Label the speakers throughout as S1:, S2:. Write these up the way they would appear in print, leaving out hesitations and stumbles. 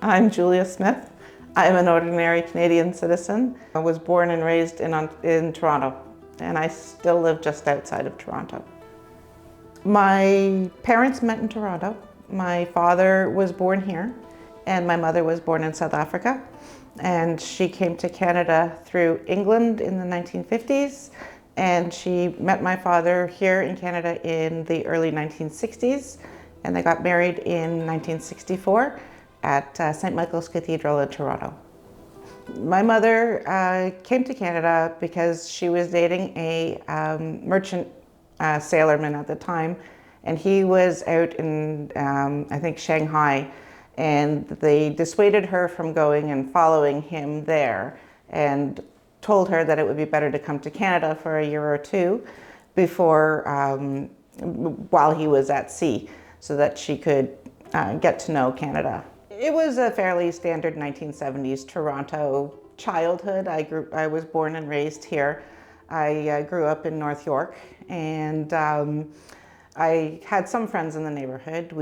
S1: I'm Julia Smith. I'm an ordinary Canadian citizen. I was born and raised in Toronto, and I still live just outside of Toronto. My parents met in Toronto. My father was born here, and my mother was born in South Africa. And she came to Canada through England in the 1950s, and she met my father here in Canada in the early 1960s, and they got married in 1964 at St. Michael's Cathedral in Toronto. My mother came to Canada because she was dating a merchant sailorman at the time, and he was out in, I think, Shanghai, and they dissuaded her from going and following him there and told her that it would be better to come to Canada for a year or two before, while he was at sea, so that she could get to know Canada. It was a fairly standard 1970s Toronto childhood. I was born and raised here. I grew up in North York, and I had some friends in the neighborhood.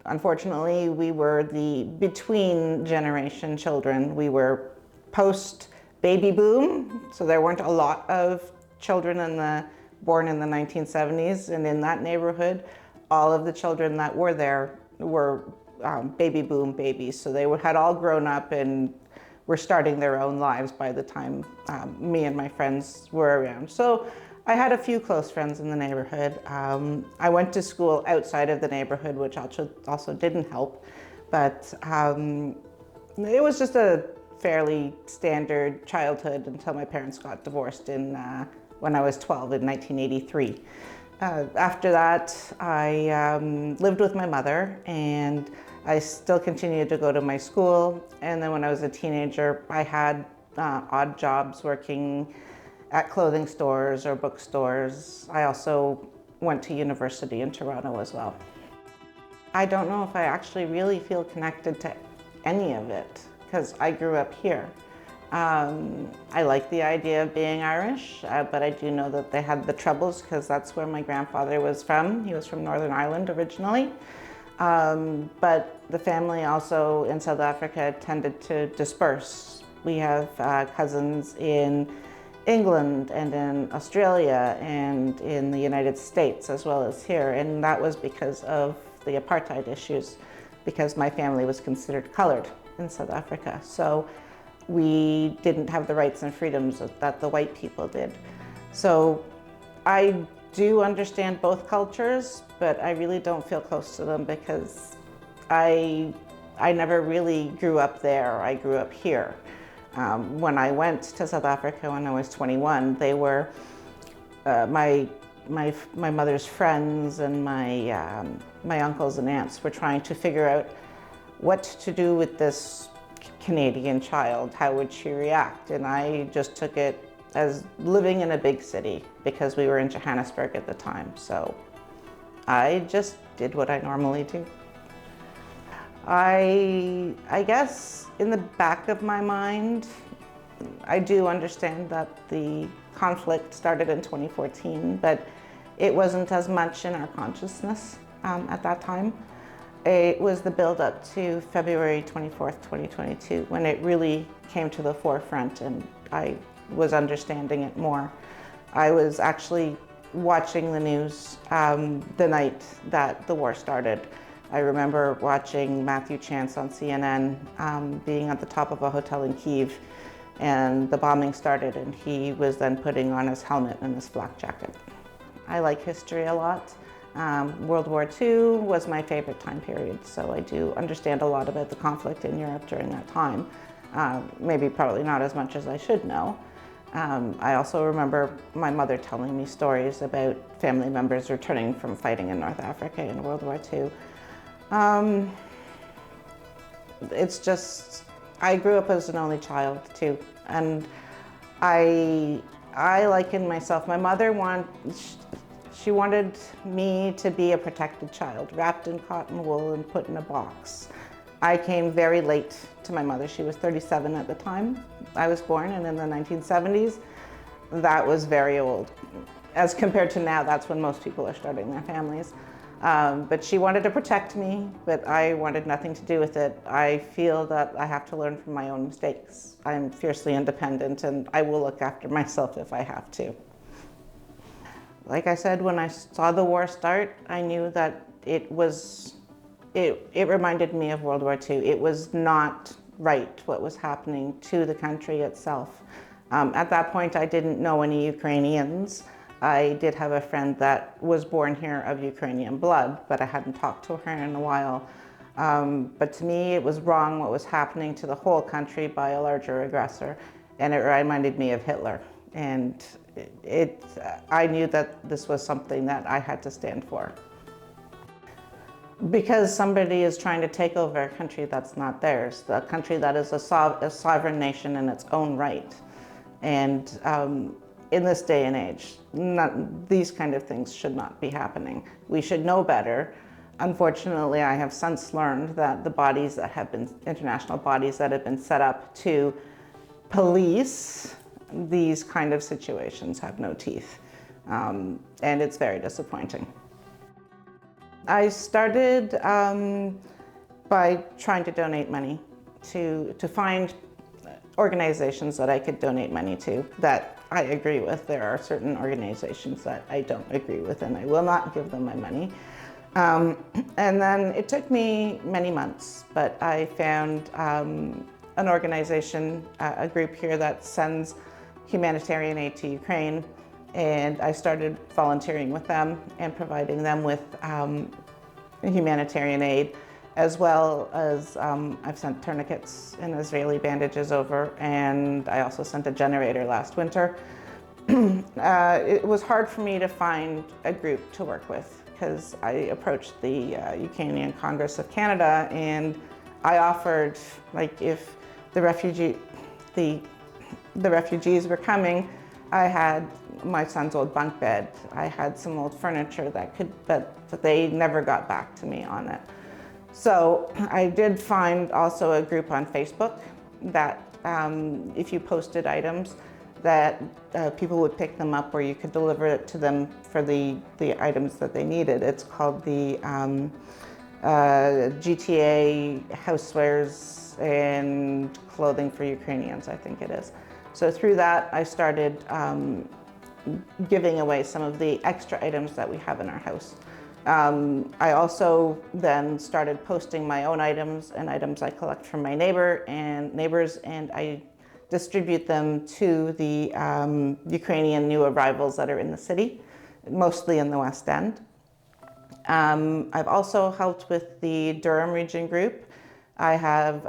S1: Unfortunately, we were the between generation children. We were post baby boom, so there weren't a lot of children born in the 1970s, and in that neighborhood, all of the children that were there were baby boom babies. So they had all grown up and were starting their own lives by the time me and my friends were around. So I had a few close friends in the neighborhood. I went to school outside of the neighborhood, which also didn't help, but it was just a fairly standard childhood until my parents got divorced when I was 12 in 1983. After that, I lived with my mother, and I still continued to go to my school. And then when I was a teenager, I had odd jobs working at clothing stores or bookstores. I also went to university in Toronto as well. I don't know if I actually really feel connected to any of it because I grew up here. I like the idea of being Irish, but I do know that they had the Troubles because that's where my grandfather was from. He was from Northern Ireland originally. But the family also in South Africa tended to disperse. We have cousins in England and in Australia and in the United States as well as here, and that was because of the apartheid issues, because my family was considered colored in South Africa. So we didn't have the rights and freedoms that the white people did. So I do understand both cultures, but I really don't feel close to them because I never really grew up there. I grew up here. When I went to South Africa when I was 21, they were my mother's friends and my uncles and aunts were trying to figure out what to do with this Canadian child. How would she react? And I just took it as living in a big city because we were in Johannesburg at the time. So I just did what I normally do. I guess in the back of my mind, I do understand that the conflict started in 2014, but it wasn't as much in our consciousness at that time. It was the build-up to February 24th, 2022, when it really came to the forefront and I was understanding it more. I was actually watching the news the night that the war started. I remember watching Matthew Chance on CNN being at the top of a hotel in Kyiv, and the bombing started, and he was then putting on his helmet and his flak jacket. I like history a lot. World War II was my favorite time period, so I do understand a lot about the conflict in Europe during that time. Probably not as much as I should know. I also remember my mother telling me stories about family members returning from fighting in North Africa in World War II. It's just, I grew up as an only child too, and I liken myself, my mother she wanted me to be a protected child, wrapped in cotton wool and put in a box. I came very late to my mother. She was 37 at the time I was born, and in the 1970s, that was very old. As compared to now, that's when most people are starting their families. But she wanted to protect me, but I wanted nothing to do with it. I feel that I have to learn from my own mistakes. I'm fiercely independent, and I will look after myself if I have to. Like I said, when I saw the war start, I knew that it reminded me of World War II. It was not right what was happening to the country itself. At that point, I didn't know any Ukrainians. I did have a friend that was born here of Ukrainian blood, but I hadn't talked to her in a while. But to me, it was wrong what was happening to the whole country by a larger aggressor, and it reminded me of Hitler. And I knew that this was something that I had to stand for. Because somebody is trying to take over a country that's not theirs, a country that is a sovereign nation in its own right. And in this day and age, these kind of things should not be happening. We should know better. Unfortunately, I have since learned that the bodies that have been, international bodies that have been set up to police these kind of situations have no teeth. And it's very disappointing. I started by trying to donate money to find organizations that I could donate money to that I agree with. There are certain organizations that I don't agree with, and I will not give them my money. And then it took me many months, but I found an organization, a group here that sends humanitarian aid to Ukraine, and I started volunteering with them and providing them with humanitarian aid, as well as I've sent tourniquets and Israeli bandages over, and I also sent a generator last winter. It was hard for me to find a group to work with because I approached the Ukrainian Congress of Canada, and I offered, like, if the refugees were coming, I had my son's old bunk bed. I had some old furniture but they never got back to me on it. So I did find also a group on Facebook that if you posted items, that people would pick them up, or you could deliver it to them for the items that they needed. It's called the GTA Housewares and Clothing for Ukrainians, I think it is. So through that, I started giving away some of the extra items that we have in our house. I also then started posting my own items and items I collect from my neighbors, and I distribute them to the Ukrainian new arrivals that are in the city, mostly in the West End. I've also helped with the Durham Region group. I have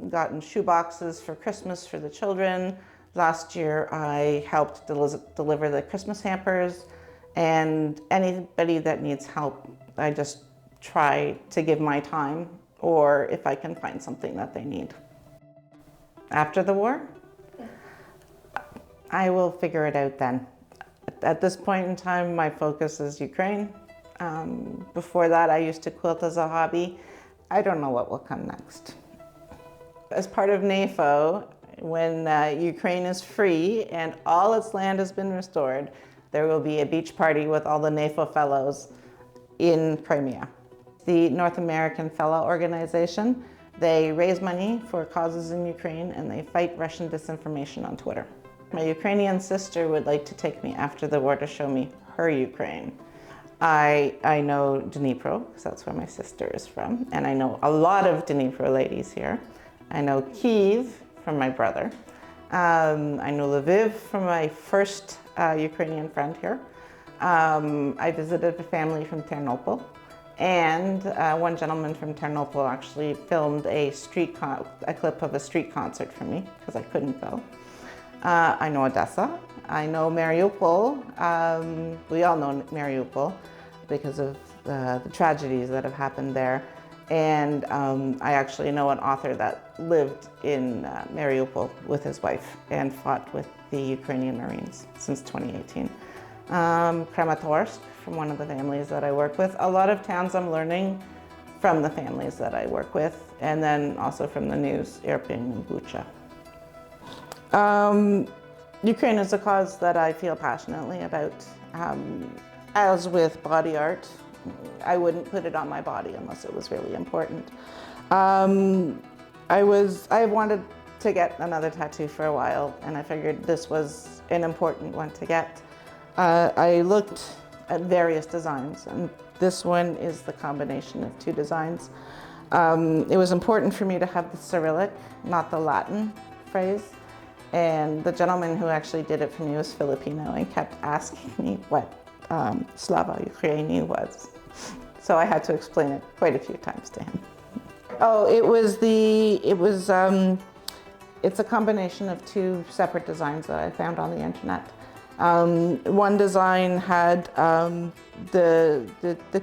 S1: gotten shoe boxes for Christmas for the children. Last year I helped deliver the Christmas hampers, and anybody that needs help, I just try to give my time, or if I can find something that they need. After the war? Yeah. I will figure it out then. At this point in time, my focus is Ukraine. Before that, I used to quilt as a hobby. I don't know what will come next. As part of NAFO, when Ukraine is free and all its land has been restored, there will be a beach party with all the NAFO fellows in Crimea. The North American Fellow Organization, they raise money for causes in Ukraine, and they fight Russian disinformation on Twitter. My Ukrainian sister would like to take me after the war to show me her Ukraine. I know Dnipro, because that's where my sister is from, and I know a lot of Dnipro ladies here. I know Kyiv from my brother. I know Lviv from my first Ukrainian friend here. I visited a family from Ternopil, and one gentleman from Ternopil actually filmed a clip of a street concert for me because I couldn't go. I know Odessa. I know Mariupol. We all know Mariupol because of the tragedies that have happened there. And I actually know an author that lived in Mariupol with his wife and fought with the Ukrainian Marines since 2018. Kramatorsk, from one of the families that I work with. A lot of towns I'm learning from the families that I work with, and then also from the news, Irpin and Bucha. Ukraine is a cause that I feel passionately about. As with body art, I wouldn't put it on my body unless it was really important. I wanted to get another tattoo for a while, and I figured this was an important one to get. I looked at various designs, and this one is the combination of two designs. It was important for me to have the Cyrillic, not the Latin phrase. And the gentleman who actually did it for me was Filipino and kept asking me what Slava Ukraini was. So I had to explain it quite a few times to him. Oh, it's a combination of two separate designs that I found on the internet. One design had the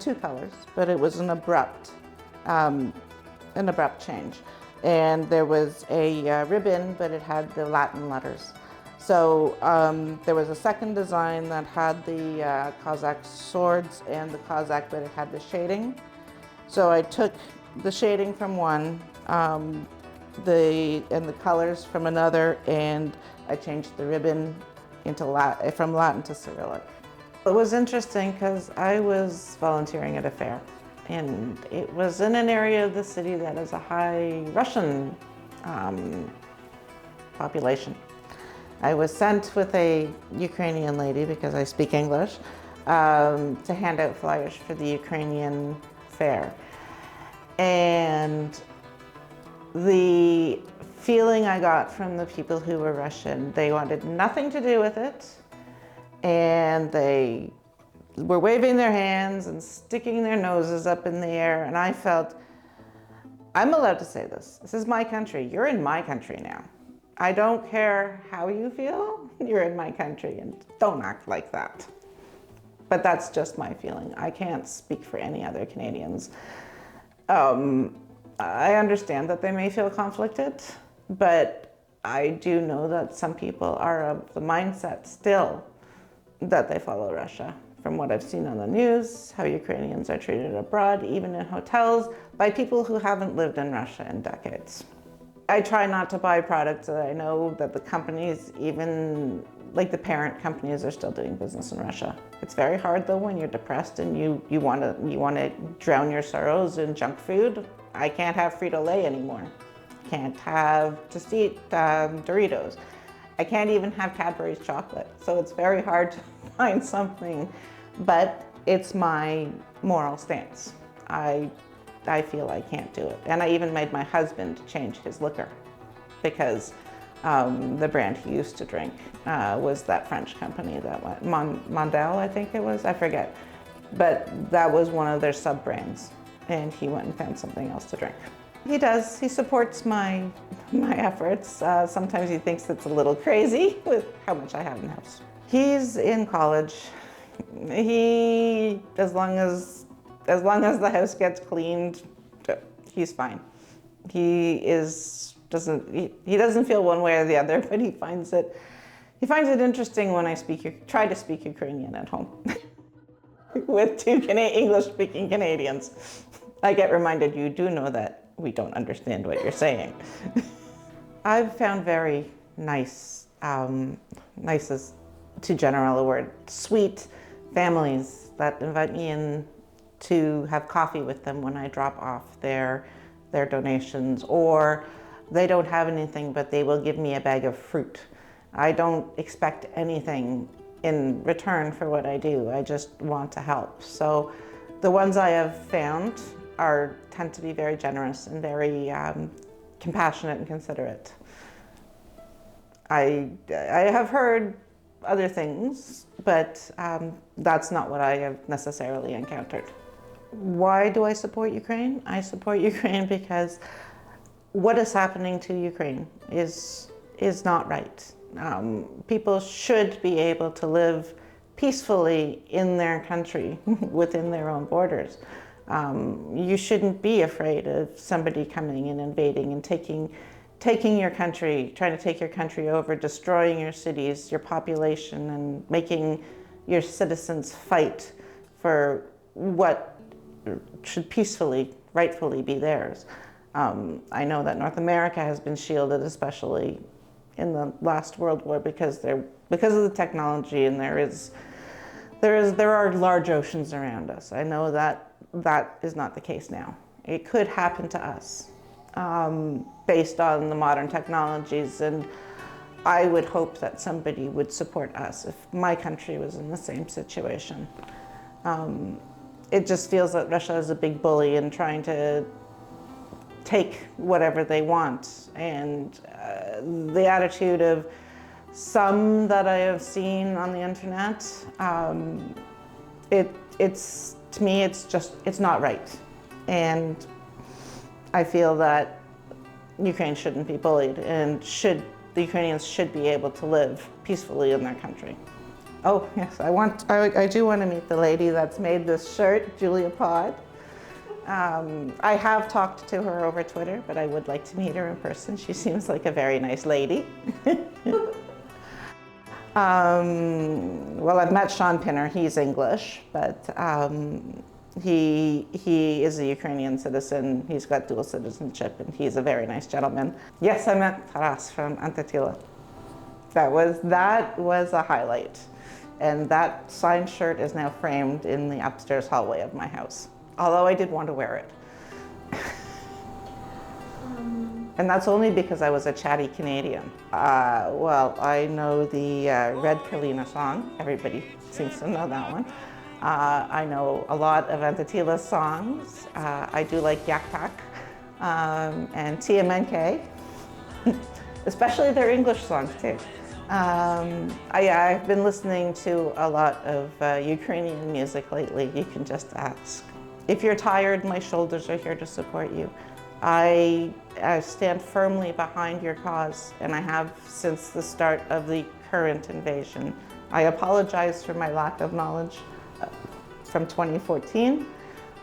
S1: two colors, but it was an abrupt change. And there was a ribbon, but it had the Latin letters. So there was a second design that had the Cossack swords and the Cossack, but it had the shading. So I took the shading from one, and the colors from another, and I changed the ribbon from Latin to Cyrillic. It was interesting because I was volunteering at a fair, and it was in an area of the city that has a high Russian population. I was sent with a Ukrainian lady, because I speak English, to hand out flyers for the Ukrainian fair. And the feeling I got from the people who were Russian, they wanted nothing to do with it, and they were waving their hands and sticking their noses up in the air, and I felt, I'm allowed to say this. This is my country. You're in my country now. I don't care how you feel. You're in my country, and don't act like that. But that's just my feeling. I can't speak for any other Canadians. I understand that they may feel conflicted, but I do know that some people are of the mindset still that they follow Russia. From what I've seen on the news, how Ukrainians are treated abroad, even in hotels, by people who haven't lived in Russia in decades. I try not to buy products that I know that the companies, even like the parent companies, are still doing business in Russia. It's very hard though when you're depressed and you want to drown your sorrows in junk food. I can't have Frito-Lay anymore. Can't have Just Eat Doritos. I can't even have Cadbury's chocolate. So it's very hard to find something, but it's my moral stance. I feel I can't do it. And I even made my husband change his liquor, because the brand he used to drink was that French company that went, Mondel, I think it was, I forget. But that was one of their sub-brands, and he went and found something else to drink. He does, he supports my efforts. Sometimes he thinks it's a little crazy with how much I have in the house. He's in college. As long as the house gets cleaned, he's fine. He doesn't feel one way or the other, but he finds it interesting when I try to speak Ukrainian at home with two English-speaking Canadians. I get reminded, you do know that we don't understand what you're saying. I've found very nice, nice is too general a word, sweet families that invite me in to have coffee with them when I drop off their donations, or they don't have anything but they will give me a bag of fruit. I don't expect anything in return for what I do. I just want to help. So the ones I have found tend to be very generous and very compassionate and considerate. I have heard other things, but that's not what I have necessarily encountered. Why do I support Ukraine? I support Ukraine because what is happening to Ukraine is not right. People should be able to live peacefully in their country within their own borders. You shouldn't be afraid of somebody coming and invading and taking your country, trying to take your country over, destroying your cities, your population, and making your citizens fight for what should peacefully, rightfully be theirs. I know that North America has been shielded, especially in the last World War, because of the technology, and there There are large oceans around us. I know that that is not the case now. It could happen to us based on the modern technologies, and I would hope that somebody would support us if my country was in the same situation. It just feels that Russia is a big bully and trying to take whatever they want. And the attitude of some that I have seen on the internet, it's to me, it's not right. And I feel that Ukraine shouldn't be bullied, and the Ukrainians should be able to live peacefully in their country. Oh yes, I do want to meet the lady that's made this shirt, Julia Pod. I have talked to her over Twitter, but I would like to meet her in person. She seems like a very nice lady. Well, I've met Sean Pinner. He's English, but he is a Ukrainian citizen. He's got dual citizenship, and he's a very nice gentleman. Yes, I met Taras from Antatila. That was a highlight. And that signed shirt is now framed in the upstairs hallway of my house, although I did want to wear it. And that's only because I was a chatty Canadian. Well, I know the Red Kalina song. Everybody seems to know that one. I know a lot of Antatila's songs. I do like Yak Pak and TMNK, especially their English songs too. I've been listening to a lot of Ukrainian music lately. You can just ask. If you're tired, my shoulders are here to support you. I stand firmly behind your cause, and I have since the start of the current invasion. I apologize for my lack of knowledge from 2014,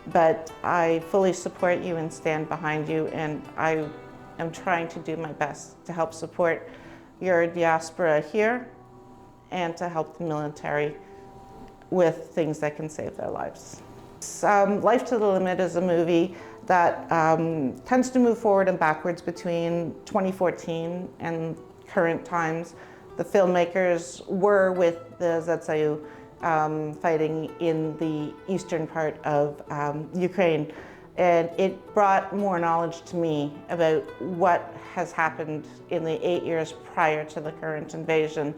S1: but I fully support you and stand behind you, and I am trying to do my best to help support your diaspora here and to help the military with things that can save their lives. Life to the Limit is a movie that tends to move forward and backwards between 2014 and current times. The filmmakers were with the ZSU fighting in the eastern part of Ukraine, and it brought more knowledge to me about what has happened in the 8 years prior to the current invasion.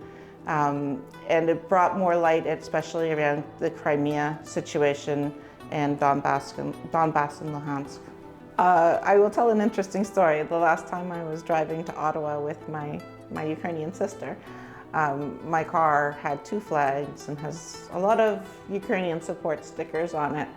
S1: And it brought more light, especially around the Crimea situation and Donbass and Luhansk. I will tell an interesting story. The last time I was driving to Ottawa with my Ukrainian sister, my car had 2 flags and has a lot of Ukrainian support stickers on it.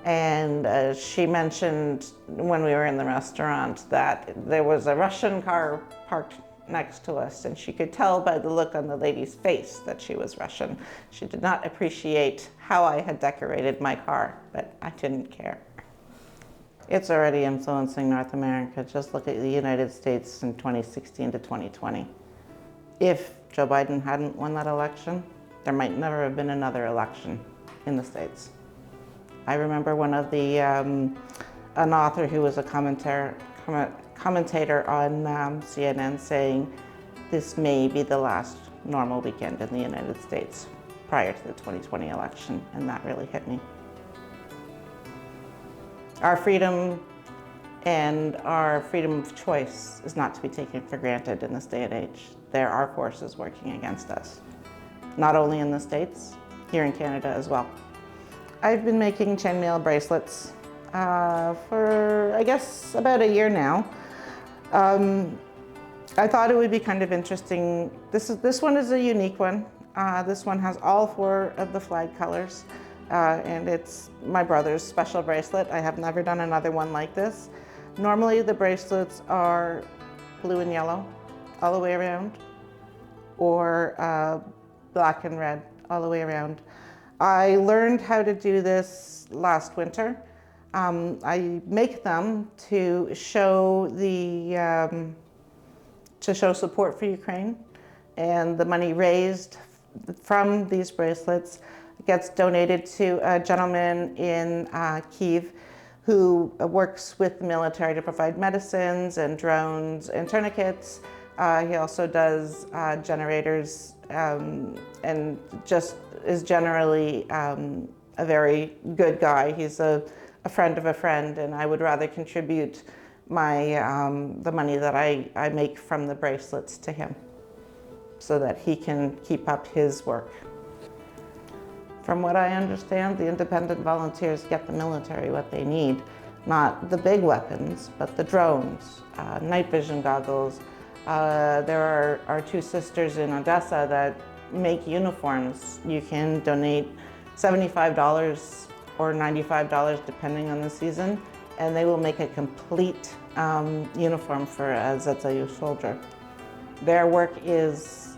S1: And she mentioned when we were in the restaurant that there was a Russian car parked next to us, and she could tell by the look on the lady's face that she was Russian. She did not appreciate how I had decorated my car, but I didn't care. It's already influencing North America. Just look at the United States in 2016 to 2020. If Joe Biden hadn't won that election, there might never have been another election in the States. I remember one of the, an author who was a commentator on CNN saying, this may be the last normal weekend in the United States prior to the 2020 election, and that really hit me. Our freedom and our freedom of choice is not to be taken for granted in this day and age. There are forces working against us, not only in the States, here in Canada as well. I've been making chainmail bracelets for, I guess, about a year now. I thought it would be kind of interesting. This one is a unique one. This one has all 4 of the flag colors, and it's my brother's special bracelet. I have never done another one like this. Normally the bracelets are blue and yellow all the way around, or black and red all the way around. I learned how to do this last winter. I make them to show support for Ukraine, and the money raised from these bracelets gets donated to a gentleman in Kyiv who works with the military to provide medicines and drones and tourniquets He also does generators and just is generally a very good guy. He's a friend of a friend, and I would rather contribute the money that I make from the bracelets to him so that he can keep up his work. From what I understand, the independent volunteers get the military what they need. Not the big weapons, but the drones, night vision goggles. There are two sisters in Odessa that make uniforms. You can donate $75 or $95 depending on the season, and they will make a complete uniform for a ZZU soldier. Their work is,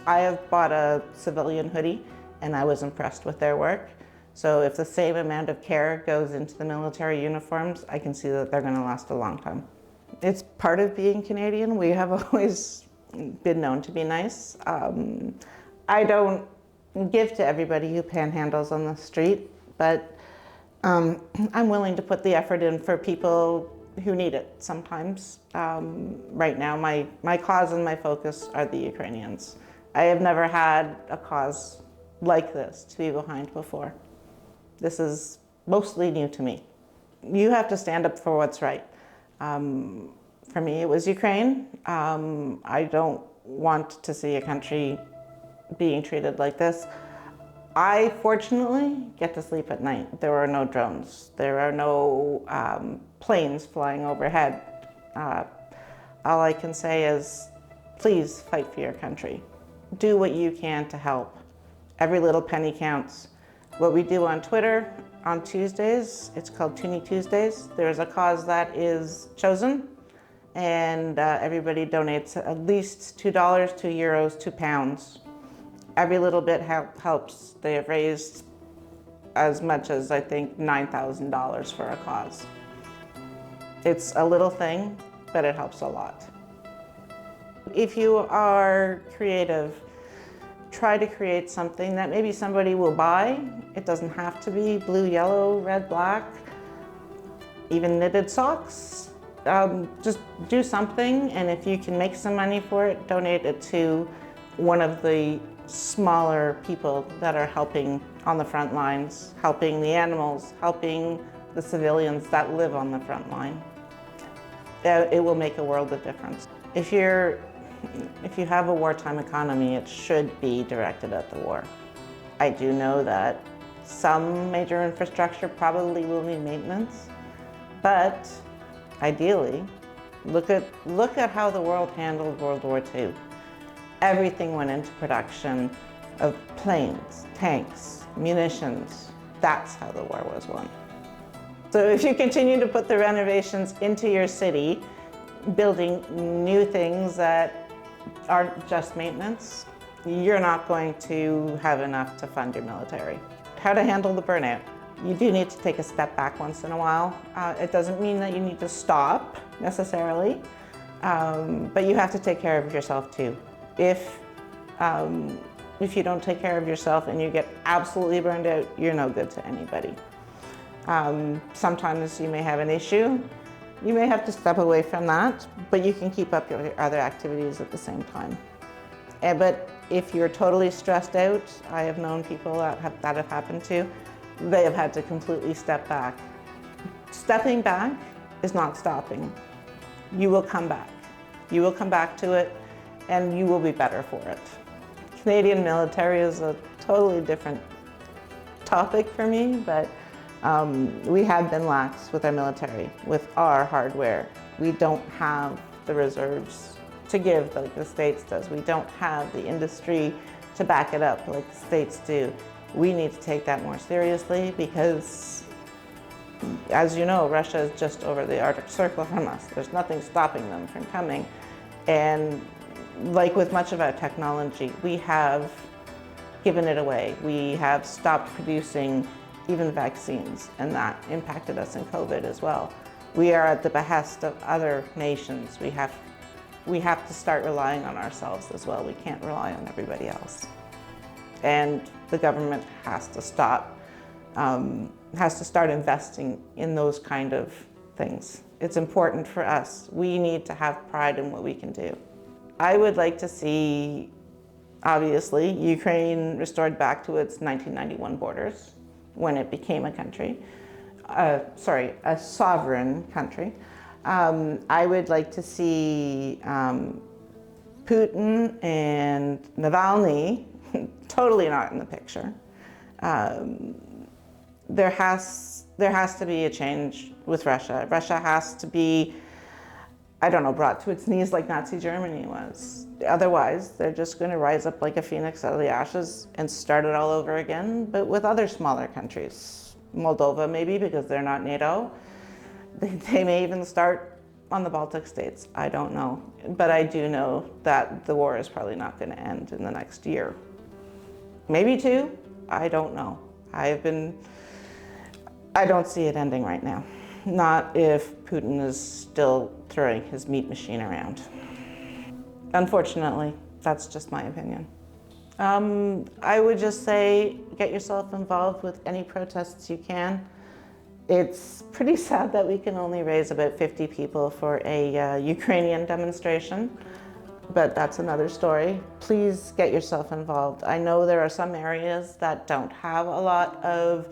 S1: I have bought a civilian hoodie and I was impressed with their work. So if the same amount of care goes into the military uniforms, I can see that they're going to last a long time. It's part of being Canadian. We have always been known to be nice. I don't give to everybody who panhandles on the street, but I'm willing to put the effort in for people who need it sometimes. Right now, my cause and my focus are the Ukrainians. I have never had a cause like this to be behind before. This is mostly new to me. You have to stand up for what's right. For me, it was Ukraine. I don't want to see a country being treated like this. I fortunately get to sleep at night. There are no drones. There are no planes flying overhead. All I can say is, please fight for your country. Do what you can to help. Every little penny counts. What we do on Twitter on Tuesdays, it's called Toonie Tuesdays. There's a cause that is chosen, and everybody donates at least $2, €2, £2. Every little bit helps. They have raised as much as, I think, $9,000 for a cause. It's a little thing, but it helps a lot. If you are creative, try to create something that maybe somebody will buy. It doesn't have to be blue, yellow, red, black, even knitted socks. Just do something, and if you can make some money for it, donate it to one of the smaller people that are helping on the front lines, helping the animals, helping the civilians that live on the front line. It will make a world of difference. If you have a wartime economy, it should be directed at the war. I do know that some major infrastructure probably will need maintenance, but ideally, look at how the world handled World War II. Everything went into production of planes, tanks, munitions. That's how the war was won. So if you continue to put the renovations into your city, building new things that aren't just maintenance, you're not going to have enough to fund your military. How to handle the burnout. You do need to take a step back once in a while. It doesn't mean that you need to stop necessarily, but you have to take care of yourself too. If you don't take care of yourself and you get absolutely burned out, you're no good to anybody. Sometimes you may have an issue. You may have to step away from that, but you can keep up your other activities at the same time. But if you're totally stressed out, I have known people that have happened to, they have had to completely step back. Stepping back is not stopping. You will come back. You will come back to it, and you will be better for it. Canadian military is a totally different topic for me, but we have been lax with our military, with our hardware. We don't have the reserves to give like the States does. We don't have the industry to back it up like the States do. We need to take that more seriously because, as you know, Russia is just over the Arctic Circle from us. There's nothing stopping them from coming. And like with much of our technology, we have given it away. We have stopped producing even vaccines, and that impacted us in COVID as well. We are at the behest of other nations. We have to start relying on ourselves as well. We can't rely on everybody else. And the government has to start investing in those kind of things. It's important for us. We need to have pride in what we can do. I would like to see, obviously, Ukraine restored back to its 1991 borders when it became a country. A sovereign country. I would like to see Putin and Navalny totally not in the picture. There has to be a change with Russia. Russia has to be, I don't know, brought to its knees like Nazi Germany was. Otherwise, they're just going to rise up like a phoenix out of the ashes and start it all over again, but with other smaller countries. Moldova maybe, because they're not NATO. They may even start on the Baltic states. I don't know. But I do know that the war is probably not going to end in the next year. Maybe two, I don't know. I don't see it ending right now. Not if Putin is still throwing his meat machine around. Unfortunately, that's just my opinion. I would just say, get yourself involved with any protests you can. It's pretty sad that we can only raise about 50 people for a Ukrainian demonstration, but that's another story. Please get yourself involved. I know there are some areas that don't have a lot of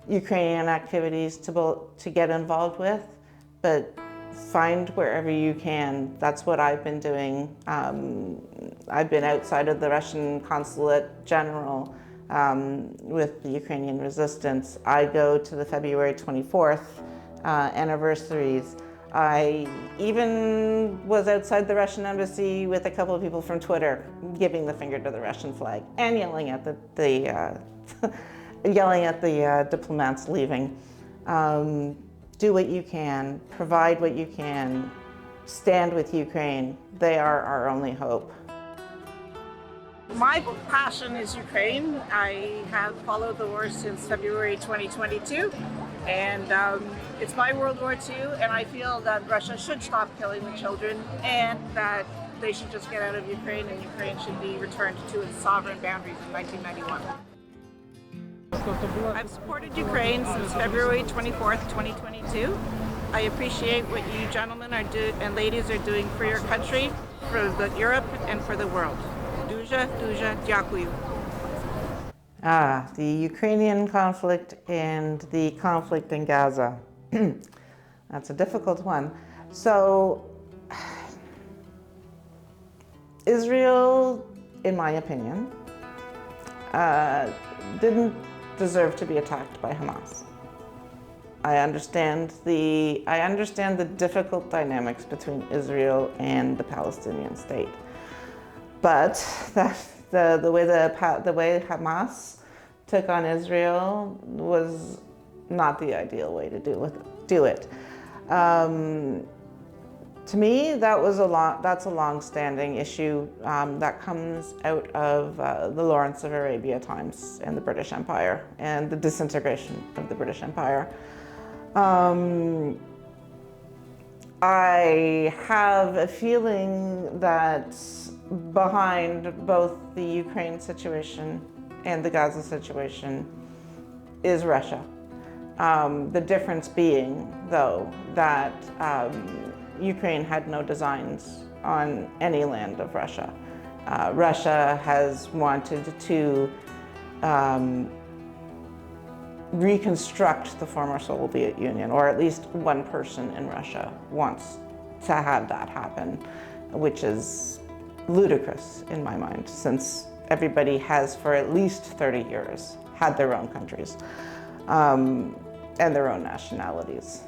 S1: Ukrainian activities to get involved with, but find wherever you can. That's what I've been doing. I've been outside of the Russian Consulate General with the Ukrainian resistance. I go to the February 24th anniversaries. I even was outside the Russian embassy with a couple of people from Twitter, giving the finger to the Russian flag and yelling at the diplomats leaving. Do what you can, provide what you can, stand with Ukraine. They are our only hope.
S2: My passion is Ukraine. I have followed the war since February 2022, and it's my World War II, and I feel that Russia should stop killing the children and that they should just get out of Ukraine, and Ukraine should be returned to its sovereign boundaries in 1991. I've supported Ukraine since February 24th, 2022. I appreciate what you gentlemen and ladies are doing for your country, for Europe, and for the world. Дуже, дуже дякую.
S1: The Ukrainian conflict and the conflict in Gaza. That's a difficult one. So, Israel, in my opinion, didn't deserve to be attacked by Hamas. I understand the difficult dynamics between Israel and the Palestinian state, but the way Hamas took on Israel was not the ideal way to do it. To me, that's a long-standing issue that comes out of the Lawrence of Arabia times and the British Empire and the disintegration of the British Empire. I have a feeling that behind both the Ukraine situation and the Gaza situation is Russia. The difference being, though, that Ukraine had no designs on any land of Russia. Russia has wanted to reconstruct the former Soviet Union, or at least one person in Russia wants to have that happen, which is ludicrous in my mind, since everybody has for at least 30 years had their own countries and their own nationalities.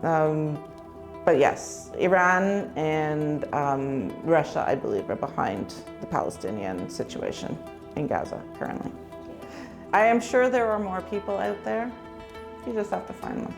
S1: But yes, Iran and Russia, I believe, are behind the Palestinian situation in Gaza currently. I am sure there are more people out there. You just have to find them.